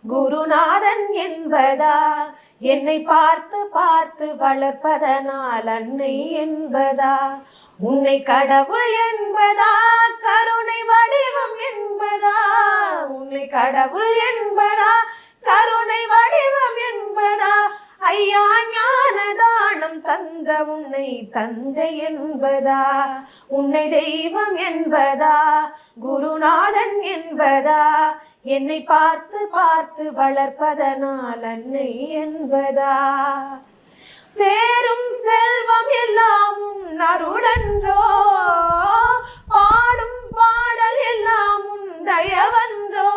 குருநாதன் என்பதா என்னை பார்த்து பார்த்து வளர்ப்பதனால் அன்னை என்பதா உன்னை கடவுள் என்பதா கருணை வடிவம் என்பதா உன்னை கடவுள் என்பதா கருணை வடிவம் என்பதா ஐயா ஞானதானம் தந்த உன்னை தந்தை என்பதா உன்னை தெய்வம் என்பதா குருநாதன் என்பதா என்னை பார்த்து பார்த்து வளர்ப்பதனால் அன்னை என்பதா சேரும் செல்வம் எல்லாம் உன் அருளன்றோ பாடும் பாடல் எல்லாம் உன் தயவன்றோ